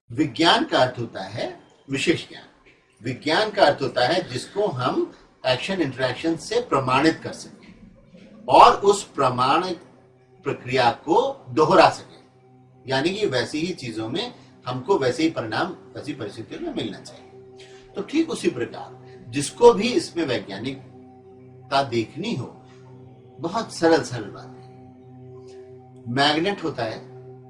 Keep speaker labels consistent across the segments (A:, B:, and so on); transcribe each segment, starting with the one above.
A: विज्ञान का अर्थ होता है विशेष ज्ञान। विज्ञान का अर्थ होता है जिसको हम एक्शन इंटरेक्शन से प्रमाणित कर सकें और उस प्रमाणित प्रक्रिया को दोहरा सकें, यानी कि वैसी ही चीजों में हमको वैसे ही परिणाम वैसी परिस्थितियों में मिलना चाहिए। तो ठीक उसी प्रकार जिसको भी इसमें वैज्ञानिकता देखनी हो, बहुत सरल सरल बात है। मैग्नेट होता है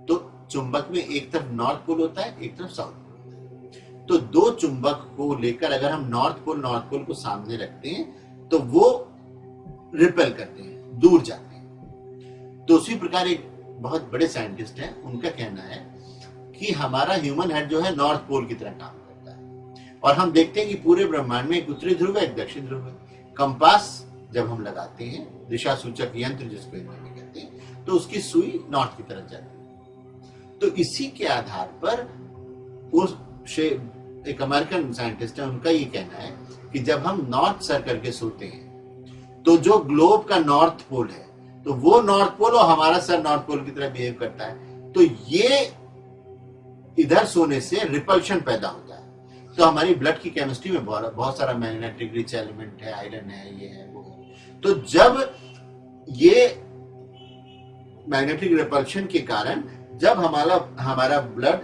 A: तो चुंबक में एक तरफ नॉर्थ पोल होता है, एक तरफ साउथ पोल होता है। तो दो चुंबक को लेकर अगर हम नॉर्थ पोल को सामने रखते हैं तो वो रिपेल करते हैं, दूर जाते हैं। तो उसी प्रकार एक बहुत बड़े साइंटिस्ट हैं, उनका कहना है कि हमारा ह्यूमन हेड जो है नॉर्थ पोल की तरह काम करता है और हम देखते हैं कि पूरे ब्रह्मांड में एक उत्तरी ध्रुव है, एक दक्षिण ध्रुव है। कंपास जब हम लगाते हैं, दिशा सूचक यंत्र जिसको इंग्लिश में कहते हैं, तो उसकी सुई नॉर्थ की तरफ जाती है। तो इसी के आधार पर उस एक अमेरिकन साइंटिस्ट है, उनका ये कहना है कि जब हम नॉर्थ सर करके सोते हैं तो जो ग्लोब का नॉर्थ पोल है तो वो नॉर्थ पोल और हमारा सर नॉर्थ पोल की तरह बिहेव करता है। तो ये इधर सोने से रिपल्शन पैदा होता है। तो हमारी ब्लड की केमिस्ट्री में बहुत सारा मैग्नेटिक रिच एलिमेंट है, आयरन है, ये है वो है। तो जब ये मैग्नेटिक रिपल्शन के कारण जब हमारा ब्लड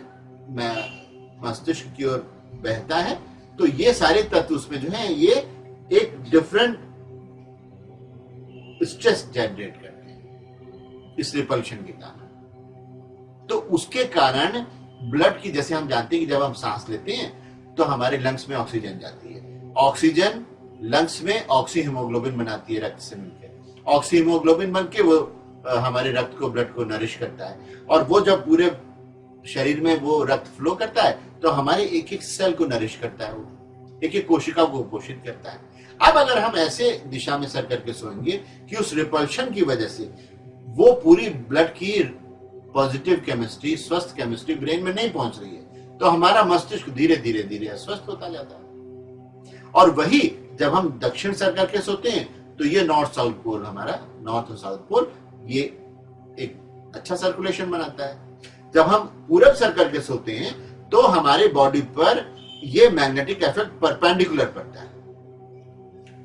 A: मस्तिष्क की ओर बहता है तो ये सारे तत्व उसमें जो है ये एक डिफरेंट स्ट्रेस जनरेट करते हैं इस रिपल्शन के कारण। तो उसके कारण ब्लड की, जैसे हम जानते हैं कि जब हम सांस लेते हैं तो हमारे लंग्स में ऑक्सीजन जाती है, ऑक्सीजन लंग्स में ऑक्सी हीमोग्लोबिन बनाती है रक्त से मिलकर, ऑक्सी हीमोग्लोबिन बन के वो हमारे रक्त को, ब्लड को नरिश करता है और वो जब पूरे शरीर में वो रक्त फ्लो करता है तो हमारे एक एक सेल को नरिश करता है, वो एक एक कोशिका को पोषित करता है। अब अगर हम ऐसे दिशा में सर करके सोएंगे कि उस रिपल्शन की वजह से वो पूरी ब्लड की पॉजिटिव केमिस्ट्री, स्वस्थ केमिस्ट्री ब्रेन में नहीं पहुंच रही है तो हमारा मस्तिष्क धीरे धीरे धीरे अस्वस्थ होता जाता है। और वही जब हम दक्षिण सर करके सोते हैं तो ये नॉर्थ साउथ पोल, हमारा नॉर्थ और साउथ पोल, ये एक अच्छा सर्कुलेशन बनाता है। जब हम पूरब सर करके सोते हैं तो हमारे बॉडी पर ये मैग्नेटिक इफेक्ट परपेंडिकुलर पड़ता है।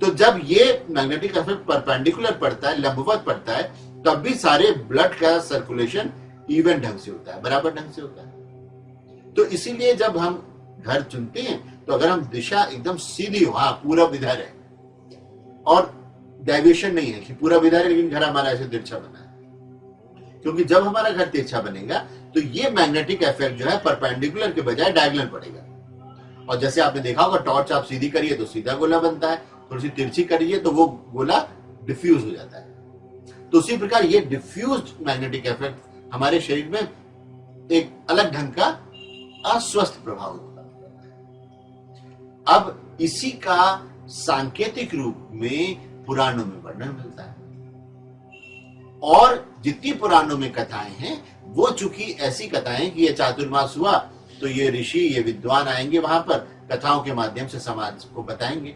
A: तो जब ये मैग्नेटिक इफेक्ट परपेंडिकुलर पड़ता है, लंबवत पड़ता है, तब भी सारे ब्लड का सर्कुलेशन इवन ढंग से होता है, बराबर ढंग से होता है। तो इसीलिए जब हम घर चुनते हैं तो अगर हम दिशा एकदम सीधी हो, हाँ पूरब इधर है और डेविएशन नहीं है कि पूरब इधर है लेकिन घर हमारा ऐसे तिरछा बना है, क्योंकि जब हमारा घर तिरछा बनेगा तो ये मैग्नेटिक इफेक्ट जो है परपेंडिकुलर के बजाय डायगोनल पड़ेगा। और जैसे आपने देखा होगा, टॉर्च आप सीधी करिए तो सीधा गोला बनता है, थोड़ी सी तिरछी करिए तो वो गोला डिफ्यूज हो जाता है। तो उसी प्रकार ये डिफ्यूज्ड मैग्नेटिक इफेक्ट हमारे शरीर में एक अलग ढंग का अस्वस्थ प्रभाव उत्पन्न करता है। अब इसी का सांकेतिक रूप में पुराणों में वर्णन मिलता है और जितनी पुराणों में कथाएं हैं वो चूंकि ऐसी कथाएं कि ये चातुर्मास हुआ तो ये ऋषि, ये विद्वान आएंगे वहां पर कथाओं के माध्यम से समाज को बताएंगे।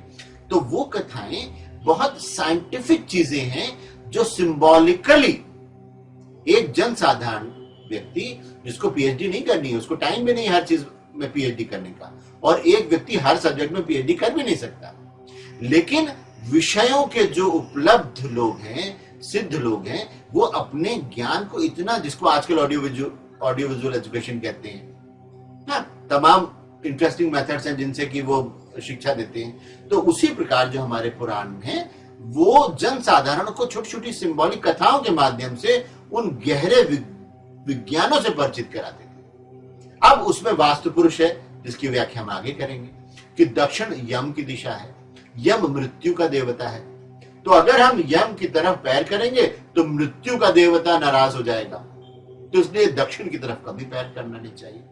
A: तो वो कथाएं बहुत साइंटिफिक चीजें हैं जो सिंबॉलिकली एक जनसाधारण व्यक्ति जिसको पीएचडी नहीं करनी है, उसको टाइम भी नहीं हर चीज में पीएचडी करने का, और एक व्यक्ति हर सब्जेक्ट में पीएचडी कर भी नहीं सकता, लेकिन विषयों के जो उपलब्ध लोग हैं, सिद्ध लोग हैं, वो अपने ज्ञान को इतना, जिसको आजकल ऑडियो विजुअल एजुकेशन कहते हैं ना, तमाम इंटरेस्टिंग मेथड्स हैं जिनसे कि वो शिक्षा देते हैं। तो उसी प्रकार जो हमारे पुराण हैं वो जनसाधारण को छोटी छोटी सिंबॉलिक कथाओं के माध्यम से उन गहरे विज्ञानों से परिचित कराते थे। अब उसमें वास्तु पुरुष है जिसकी व्याख्या हम आगे करेंगे कि दक्षिण यम की दिशा है, यम मृत्यु का देवता है। तो अगर हम यम की तरफ पैर करेंगे तो मृत्यु का देवता नाराज हो जाएगा, तो इसलिए दक्षिण की तरफ कभी पैर करना नहीं चाहिए।